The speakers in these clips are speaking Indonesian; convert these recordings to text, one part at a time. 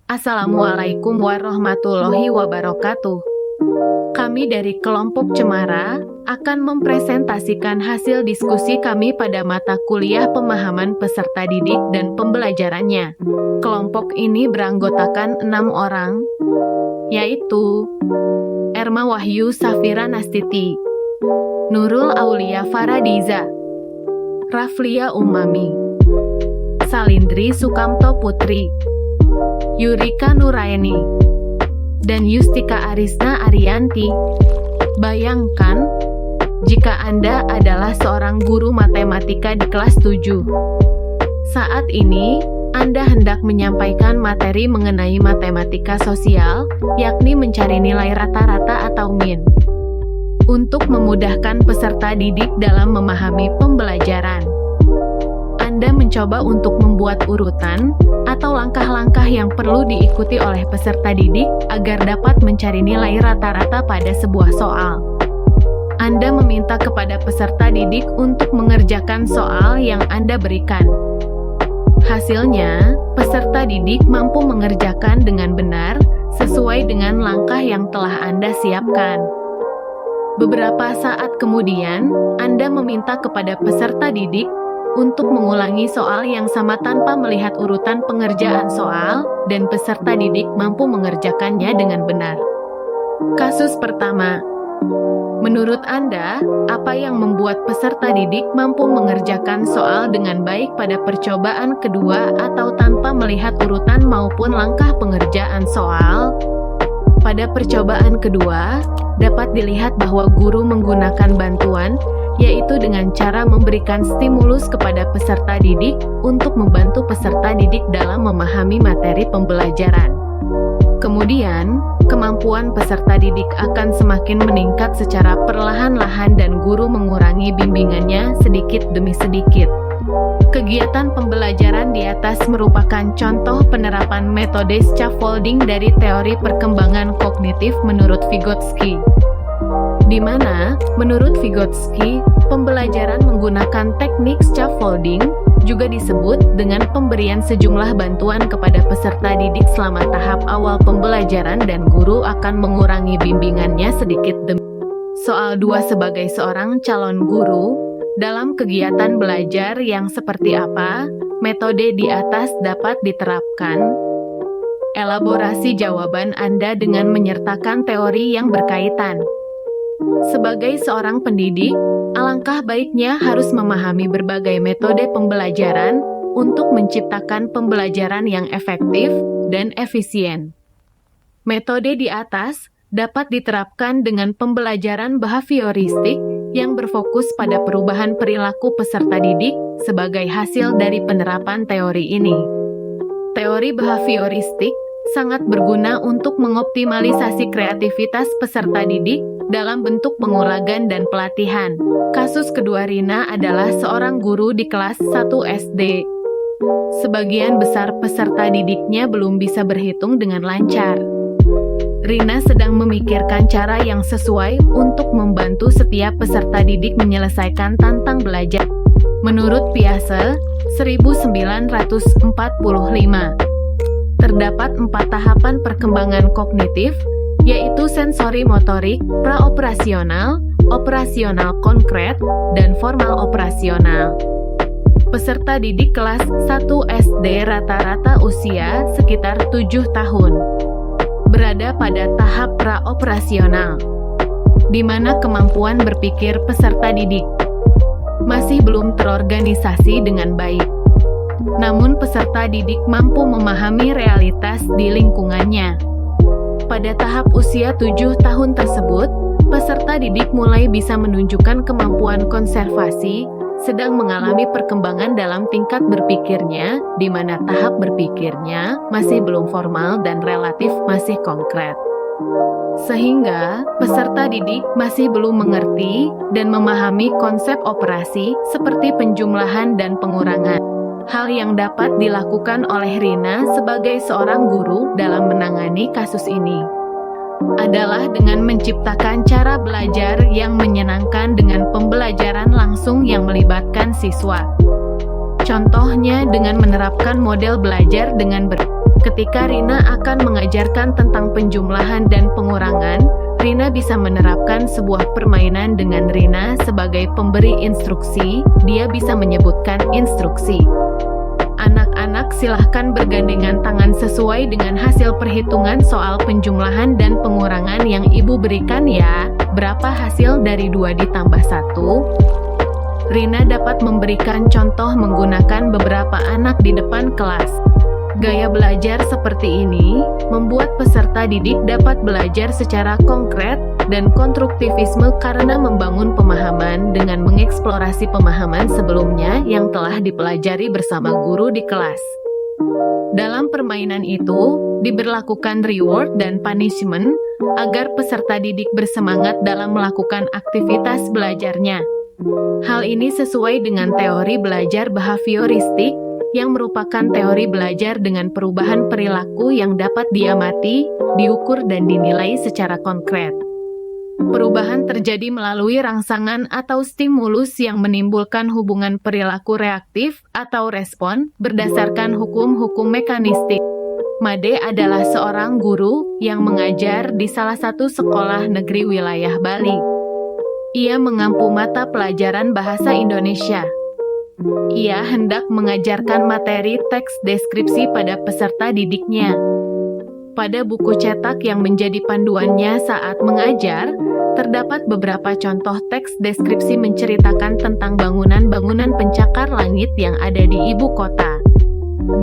Assalamualaikum warahmatullahi wabarakatuh. Kami dari kelompok Cemara akan mempresentasikan hasil diskusi kami pada mata kuliah pemahaman peserta didik dan pembelajarannya. Kelompok ini beranggotakan 6 orang, yaitu Erma Wahyu Safira Nastiti, Nurul Aulia Faradiza, Raflia Umami, Salindri Sukamto Putri, Yurika Nuraini, dan Yustika Arisna Arianti. Bayangkan, jika Anda adalah seorang guru matematika di kelas 7. Saat ini, Anda hendak menyampaikan materi mengenai matematika sosial, yakni mencari nilai rata-rata atau min. Untuk memudahkan peserta didik dalam memahami pembelajaran, Anda mencoba untuk membuat urutan atau langkah-langkah yang perlu diikuti oleh peserta didik agar dapat mencari nilai rata-rata pada sebuah soal. Anda meminta kepada peserta didik untuk mengerjakan soal yang Anda berikan. Hasilnya, peserta didik mampu mengerjakan dengan benar sesuai dengan langkah yang telah Anda siapkan. Beberapa saat kemudian, Anda meminta kepada peserta didik untuk mengulangi soal yang sama tanpa melihat urutan pengerjaan soal, dan peserta didik mampu mengerjakannya dengan benar. Kasus pertama. Menurut Anda, apa yang membuat peserta didik mampu mengerjakan soal dengan baik pada percobaan kedua atau tanpa melihat urutan maupun langkah pengerjaan soal? Pada percobaan kedua, dapat dilihat bahwa guru menggunakan bantuan, yaitu dengan cara memberikan stimulus kepada peserta didik untuk membantu peserta didik dalam memahami materi pembelajaran. Kemudian, kemampuan peserta didik akan semakin meningkat secara perlahan-lahan dan guru mengurangi bimbingannya sedikit demi sedikit. Kegiatan pembelajaran di atas merupakan contoh penerapan metode scaffolding dari teori perkembangan kognitif menurut Vygotsky, di mana, menurut Vygotsky, pembelajaran menggunakan teknik scaffolding juga disebut dengan pemberian sejumlah bantuan kepada peserta didik selama tahap awal pembelajaran dan guru akan mengurangi bimbingannya sedikit demi. Soal 2. Sebagai seorang calon guru, dalam kegiatan belajar yang seperti apa, metode di atas dapat diterapkan? Elaborasi jawaban Anda dengan menyertakan teori yang berkaitan. Sebagai seorang pendidik, alangkah baiknya harus memahami berbagai metode pembelajaran untuk menciptakan pembelajaran yang efektif dan efisien. Metode di atas dapat diterapkan dengan pembelajaran behavioristik yang berfokus pada perubahan perilaku peserta didik sebagai hasil dari penerapan teori ini. Teori behavioristik sangat berguna untuk mengoptimalisasi kreativitas peserta didik dalam bentuk pengulangan dan pelatihan. Kasus kedua, Rina adalah seorang guru di kelas 1 SD. Sebagian besar peserta didiknya belum bisa berhitung dengan lancar. Rina sedang memikirkan cara yang sesuai untuk membantu setiap peserta didik menyelesaikan tantang belajar. Menurut Piaget, 1945, terdapat 4 tahapan perkembangan kognitif, yaitu sensori motorik, praoperasional, operasional konkret, dan formal operasional. Peserta didik kelas 1 SD rata-rata usia sekitar 7 tahun. Berada pada tahap praoperasional, di mana kemampuan berpikir peserta didik masih belum terorganisasi dengan baik. Namun peserta didik mampu memahami realitas di lingkungannya. Pada tahap usia 7 tahun tersebut, peserta didik mulai bisa menunjukkan kemampuan konservasi, sedang mengalami perkembangan dalam tingkat berpikirnya, di mana tahap berpikirnya masih belum formal dan relatif masih konkret. Sehingga, peserta didik masih belum mengerti dan memahami konsep operasi seperti penjumlahan dan pengurangan. Hal yang dapat dilakukan oleh Rina sebagai seorang guru dalam menangani kasus ini adalah dengan menciptakan cara belajar yang menyenangkan dengan pembelajaran langsung yang melibatkan siswa. Contohnya dengan menerapkan model belajar dengan Ketika Rina akan mengajarkan tentang penjumlahan dan pengurangan, Rina bisa menerapkan sebuah permainan dengan Rina sebagai pemberi instruksi. Dia bisa menyebutkan instruksi. Anak-anak silahkan bergandengan tangan sesuai dengan hasil perhitungan soal penjumlahan dan pengurangan yang ibu berikan ya. Berapa hasil dari 2 ditambah 1? Rina dapat memberikan contoh menggunakan beberapa anak di depan kelas. Gaya belajar seperti ini membuat peserta didik dapat belajar secara konkret dan konstruktivisme karena membangun pemahaman dengan mengeksplorasi pemahaman sebelumnya yang telah dipelajari bersama guru di kelas. Dalam permainan itu, diberlakukan reward dan punishment agar peserta didik bersemangat dalam melakukan aktivitas belajarnya. Hal ini sesuai dengan teori belajar behavioristik, yang merupakan teori belajar dengan perubahan perilaku yang dapat diamati, diukur dan dinilai secara konkret. Perubahan terjadi melalui rangsangan atau stimulus yang menimbulkan hubungan perilaku reaktif atau respon berdasarkan hukum-hukum mekanistik. Made adalah seorang guru yang mengajar di salah satu sekolah negeri wilayah Bali. Ia mengampu mata pelajaran bahasa Indonesia. Ia hendak mengajarkan materi teks deskripsi pada peserta didiknya. Pada buku cetak yang menjadi panduannya saat mengajar, terdapat beberapa contoh teks deskripsi menceritakan tentang bangunan-bangunan pencakar langit yang ada di ibu kota.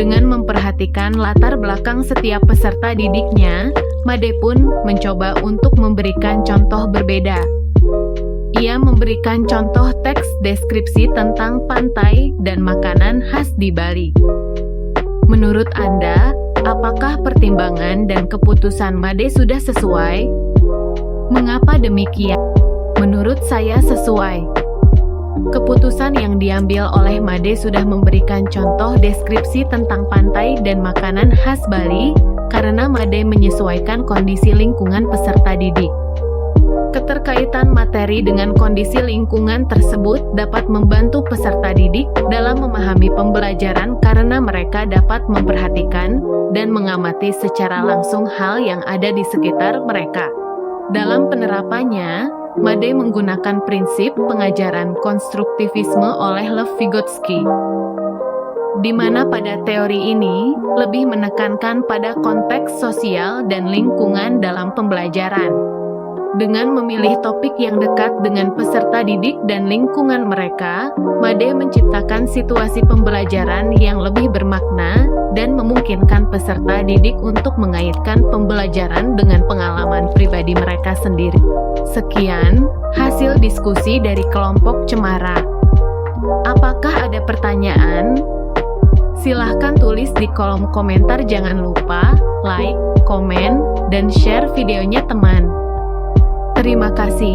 Dengan memperhatikan latar belakang setiap peserta didiknya, Made pun mencoba untuk memberikan contoh berbeda. Ia memberikan contoh teks deskripsi tentang pantai dan makanan khas di Bali. Menurut Anda, apakah pertimbangan dan keputusan Made sudah sesuai? Mengapa demikian? Menurut saya sesuai. Keputusan yang diambil oleh Made sudah memberikan contoh deskripsi tentang pantai dan makanan khas Bali, karena Made menyesuaikan kondisi lingkungan peserta didik. Keterkaitan materi dengan kondisi lingkungan tersebut dapat membantu peserta didik dalam memahami pembelajaran karena mereka dapat memperhatikan dan mengamati secara langsung hal yang ada di sekitar mereka. Dalam penerapannya, Made menggunakan prinsip pengajaran konstruktivisme oleh Lev Vygotsky, di mana pada teori ini lebih menekankan pada konteks sosial dan lingkungan dalam pembelajaran. Dengan memilih topik yang dekat dengan peserta didik dan lingkungan mereka, Made menciptakan situasi pembelajaran yang lebih bermakna dan memungkinkan peserta didik untuk mengaitkan pembelajaran dengan pengalaman pribadi mereka sendiri. Sekian hasil diskusi dari kelompok Cemara. Apakah ada pertanyaan? Silahkan tulis di kolom komentar. Jangan lupa like, komen, dan share videonya teman. Terima kasih.